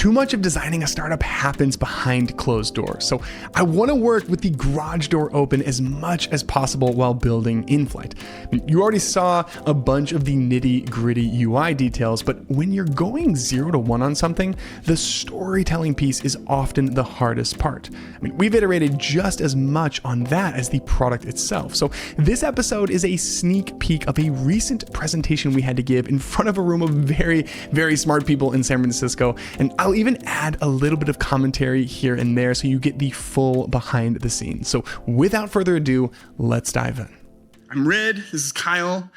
too much of designing a startup happens behind closed doors. So I want to work with the garage door open as much as possible while building Inflight. You already saw a bunch of the nitty-gritty UI details, but when you're going 0 to 1 on something, the storytelling piece is often the hardest part. We've iterated just as much on that as the product itself. So this episode is a sneak peek of a recent presentation we had to give in front of a room of very, very smart people in San Francisco. And I'll even add a little bit of commentary here and there so you get the full behind the scenes. So without further ado, let's dive in. I'm Rid, this is Kyle.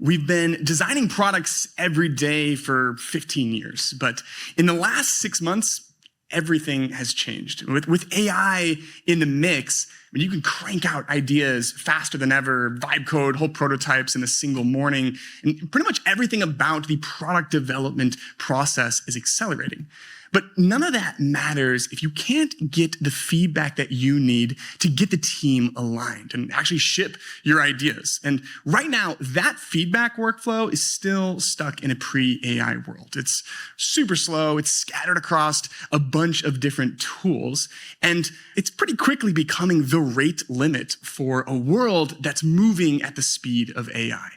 We've been designing products every day for 15 years, but in the last 6 months, everything has changed. With AI in the mix, you can crank out ideas faster than ever, vibe code, whole prototypes in a single morning, and pretty much everything about the product development process is accelerating. But none of that matters if you can't get the feedback that you need to get the team aligned and actually ship your ideas. And right now, that feedback workflow is still stuck in a pre-AI world. It's super slow. It's scattered across a bunch of different tools. And it's pretty quickly becoming the rate limit for a world that's moving at the speed of AI.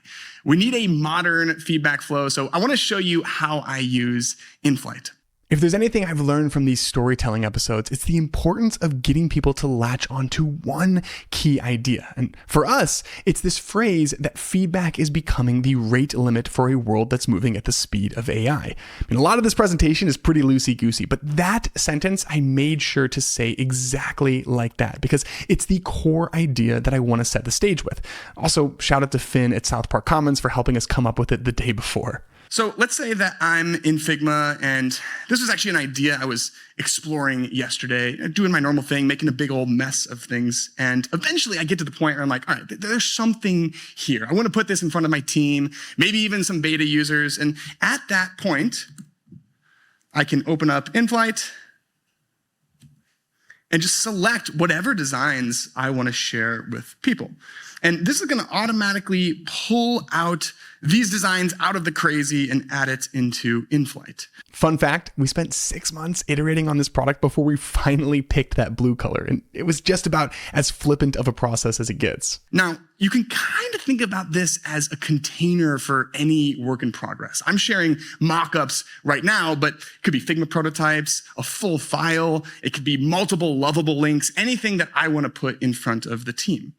We need a modern feedback flow. So I want to show you how I use Inflight. If there's anything I've learned from these storytelling episodes, it's the importance of getting people to latch onto one key idea. And for us, it's this phrase that feedback is becoming the rate limit for a world that's moving at the speed of AI. A lot of this presentation is pretty loosey-goosey, but that sentence I made sure to say exactly like that because it's the core idea that I want to set the stage with. Also, shout out to Finn at South Park Commons for helping us come up with it the day before. So let's say that I'm in Figma, and this was actually an idea I was exploring yesterday, doing my normal thing, making a big old mess of things. And eventually I get to the point where I'm like, all right, there's something here. I want to put this in front of my team, maybe even some beta users. And at that point, I can open up Inflight and just select whatever designs I want to share with people. And this is going to automatically pull out these designs out of the crazy and add it into Inflight. Fun fact, we spent 6 months iterating on this product before we finally picked that blue color. And it was just about as flippant of a process as it gets. Now, you can kind of think about this as a container for any work in progress. I'm sharing mock-ups right now, but it could be Figma prototypes, a full file. It could be multiple lovable links, anything that I want to put in front of the team.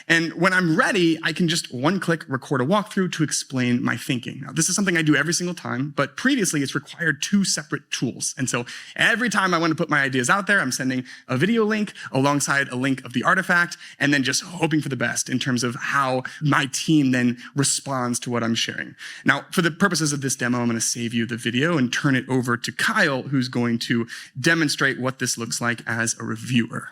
And when I'm ready, I can just one-click record a walkthrough to explain my thinking. Now, this is something I do every single time, but previously it's required 2 separate tools. And so every time I want to put my ideas out there, I'm sending a video link alongside a link of the artifact, and then just hoping for the best in terms of how my team then responds to what I'm sharing. Now, for the purposes of this demo, I'm going to save you the video and turn it over to Kyle, who's going to demonstrate what this looks like as a reviewer.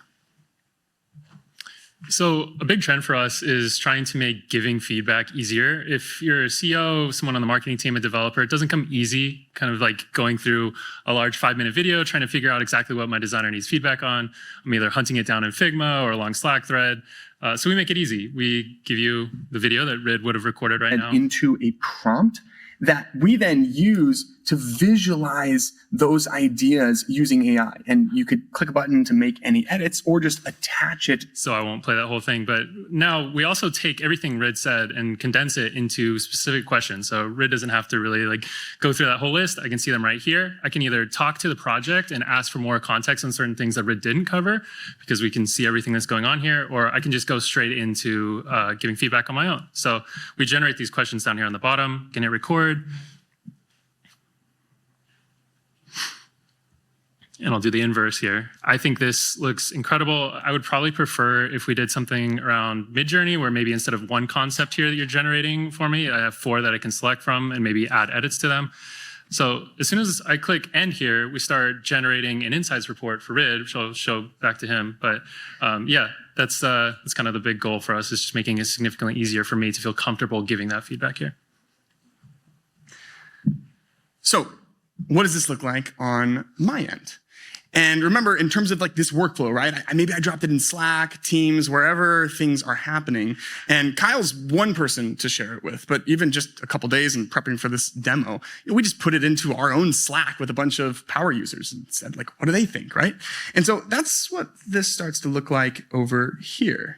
So a big trend for us is trying to make giving feedback easier. If you're a CEO, someone on the marketing team, a developer, it doesn't come easy, kind of like going through a large 5-minute video, trying to figure out exactly what my designer needs feedback on. I'm either hunting it down in Figma or a long Slack thread. So we make it easy. We give you the video that Rid would have recorded right now. Into a prompt that we then use to visualize those ideas using AI. And you could click a button to make any edits or just attach it. So I won't play that whole thing, but now we also take everything Rid said and condense it into specific questions. So Rid doesn't have to really go through that whole list. I can see them right here. I can either talk to the project and ask for more context on certain things that Rid didn't cover because we can see everything that's going on here, or I can just go straight into giving feedback on my own. So we generate these questions down here on the bottom, can hit record. And I'll do the inverse here. I think this looks incredible. I would probably prefer if we did something around Midjourney, where maybe instead of one concept here that you're generating for me, I have 4 that I can select from and maybe add edits to them. So as soon as I click end here, we start generating an insights report for Rid, which I'll show back to him. But yeah, that's kind of the big goal for us, is just making it significantly easier for me to feel comfortable giving that feedback here. So what does this look like on my end? And remember, in terms of like this workflow, right? Maybe I dropped it in Slack, Teams, wherever things are happening. And Kyle's one person to share it with, but even just a couple days in prepping for this demo, we just put it into our own Slack with a bunch of power users and said, like, what do they think, right? And so that's what this starts to look like over here,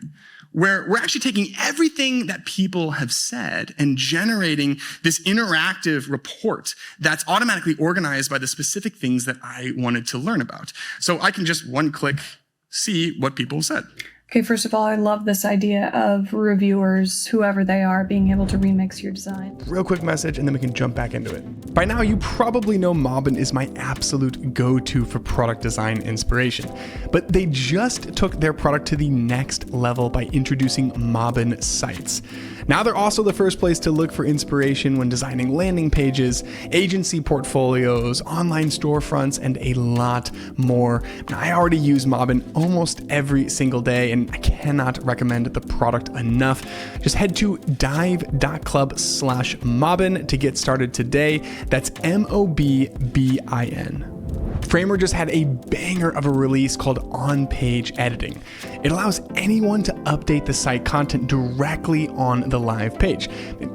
where we're actually taking everything that people have said and generating this interactive report that's automatically organized by the specific things that I wanted to learn about. So I can just one click see what people said. Okay, first of all, I love this idea of reviewers, whoever they are, being able to remix your design. Real quick message, and then we can jump back into it. By now, you probably know Mobbin is my absolute go-to for product design inspiration. But they just took their product to the next level by introducing Mobbin Sites. Now they're also the first place to look for inspiration when designing landing pages, agency portfolios, online storefronts, and a lot more. Now, I already use Mobbin almost every single day, and I cannot recommend the product enough. Just head to dive.club/Mobbin to get started today. That's MOBBIN. Framer just had a banger of a release called on-page editing. It allows anyone to update the site content directly on the live page.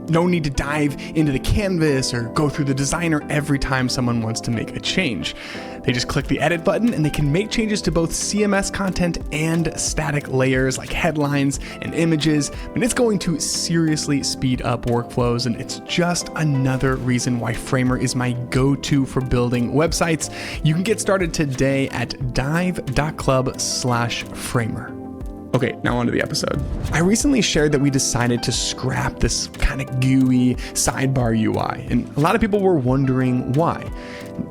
No need to dive into the canvas or go through the designer every time someone wants to make a change. They just click the edit button and they can make changes to both CMS content and static layers like headlines and images. And it's going to seriously speed up workflows, and it's just another reason why Framer is my go-to for building websites. You can get started today at dive.club/Framer. Okay, now on to the episode. I recently shared that we decided to scrap this kind of gooey sidebar UI, and a lot of people were wondering why.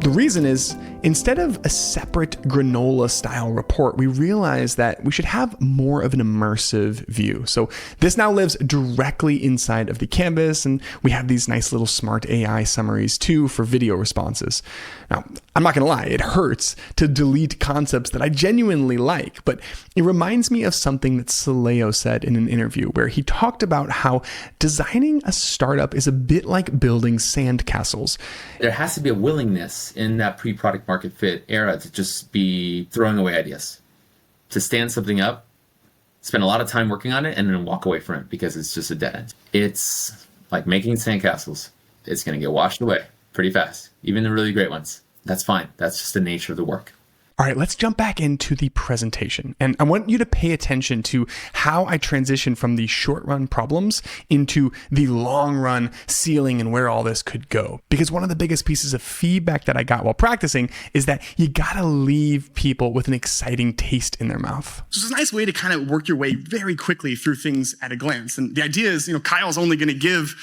The reason is, instead of a separate granola style report, we realized that we should have more of an immersive view. So this now lives directly inside of the canvas, and we have these nice little smart AI summaries too for video responses. Now, I'm not gonna lie, it hurts to delete concepts that I genuinely like, but it reminds me of something that Saleo said in an interview where he talked about how designing a startup is a bit like building sandcastles. There has to be a willingness in that pre-product market fit era to just be throwing away ideas, to stand something up, spend a lot of time working on it, and then walk away from it because it's just a dead end. It's like making sandcastles. It's going to get washed away pretty fast, even the really great ones. That's fine. That's just the nature of the work. All right, let's jump back into the presentation. And I want you to pay attention to how I transition from the short run problems into the long run ceiling and where all this could go. Because one of the biggest pieces of feedback that I got while practicing is that you gotta leave people with an exciting taste in their mouth. So it's a nice way to kind of work your way very quickly through things at a glance. And the idea is, Kyle's only gonna give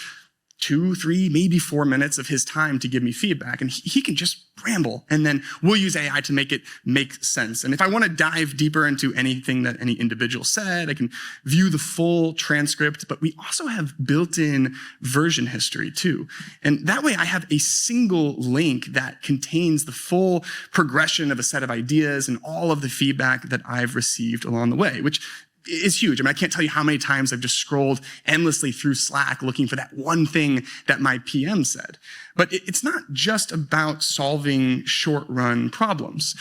2, 3, maybe 4 minutes of his time to give me feedback, and he can just ramble, and then we'll use AI to make it make sense. And if I want to dive deeper into anything that any individual said, I can view the full transcript, but we also have built-in version history too. And that way I have a single link that contains the full progression of a set of ideas and all of the feedback that I've received along the way, which is huge. I mean, I can't tell you how many times I've just scrolled endlessly through Slack looking for that one thing that my PM said. But it's not just about solving short-run problems.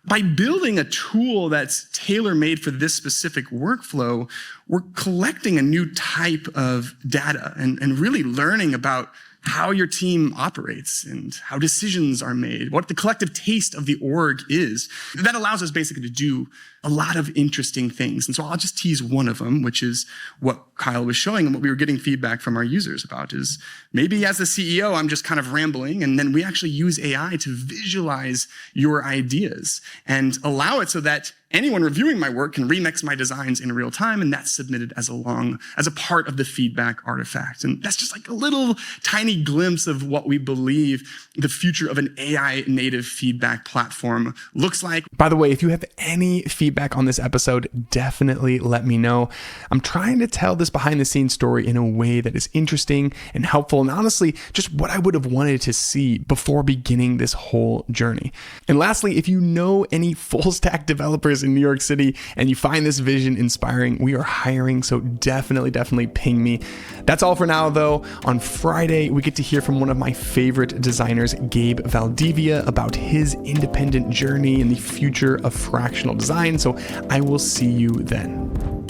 By building a tool that's tailor-made for this specific workflow, we're collecting a new type of data and really learning about how your team operates and how decisions are made, what the collective taste of the org is. That allows us basically to do a lot of interesting things. And so I'll just tease one of them, which is what Kyle was showing and what we were getting feedback from our users about is maybe as the CEO, I'm just kind of rambling, and then we actually use AI to visualize your ideas and allow it so that anyone reviewing my work can remix my designs in real time, and that's submitted as a part of the feedback artifact. And that's just like a little tiny glimpse of what we believe the future of an AI native feedback platform looks like. By the way, if you have any feedback on this episode, definitely let me know. I'm trying to tell this behind the scenes story in a way that is interesting and helpful, and honestly, just what I would have wanted to see before beginning this whole journey. And lastly, if you know any full stack developers in New York City and you find this vision inspiring, we are hiring. So definitely ping me. That's all for now, though. On Friday, we get to hear from one of my favorite designers, Gabe Valdivia, about his independent journey and the future of fractional design. So I will see you then.